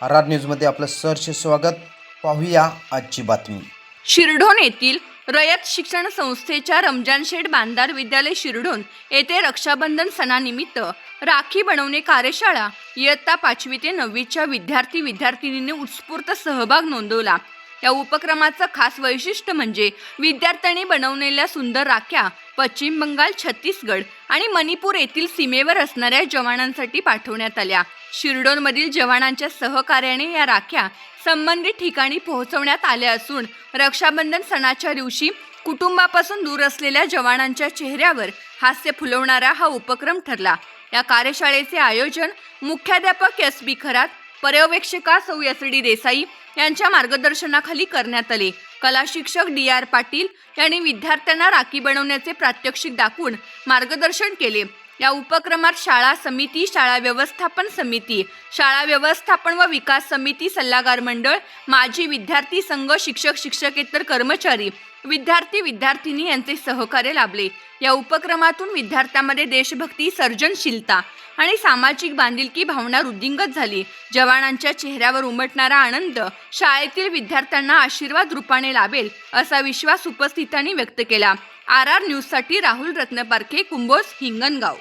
R न्यूजमध्ये आपलं सहर्ष स्वागत. पाहूया आजची बातमी. शिरढोण येथील रयत शिक्षण संस्थेच्या रमजान शेठ बांधार विद्यालय शिरढोण येथे रक्षाबंधन सणानिमित्त राखी बनवणे कार्यशाळा इयत्ता 5वी ते 9वीच्या विद्यार्थी-विद्यार्थिनींनी उत्स्फूर्त सहभाग नोंदवला. या उपक्रमाचं खास वैशिष्ट्य म्हणजे विद्यार्थ्यांनी बनवलेल्या सुंदर राख्या पश्चिम बंगाल, छत्तीसगड आणि मणिपूर येथील सीमेवर असणाऱ्या जवानांसाठी पाठवण्यात आल्या. शिरढोणमधील जवानांच्या सहकार्याने या राख्या संबंधित ठिकाणी पोहोचवण्यात आल्या असून रक्षाबंधन सणाच्या दिवशी कुटुंबापासून दूर असलेल्या जवानांच्या चेहऱ्यावर हास्य फुलवणारा हा उपक्रम ठरला. या कार्यशाळेचे आयोजन मुख्याध्यापक एस.बी. खरात, पर्यवेक्षिका सौ एस.डी. देसाई यांच्या मार्गदर्शनाखाली करण्यात आले. कला शिक्षक डी.आर. पाटील यांनी विद्यार्थ्यांना राखी बनवण्याचे प्रात्यक्षिक दाखवून मार्गदर्शन केले. या उपक्रमात शाळा समिती, शाळा व्यवस्थापन समिती, शाळा व्यवस्थापन व विकास समिती, सल्लागार मंडळ, माजी विद्यार्थी संघ, शिक्षक, शिक्षकेतर कर्मचारी, विद्यार्थी-विद्यार्थिनी यांचे सहकार्य लाभले. या उपक्रमातून विद्यार्थ्यांमध्ये देशभक्ती, सर्जनशीलता आणि सामाजिक बांधिलकी भावना वृद्धिंगत झाली. जवानांच्या चेहऱ्यावर उमटणारा आनंद शाळेतील विद्यार्थ्यांना आशीर्वाद रूपाने लाभेल असा विश्वास उपस्थितांनी व्यक्त केला. आर न्यूजसाठी राहुल रत्नपारखे, कुंभोज, हिंगणगाव.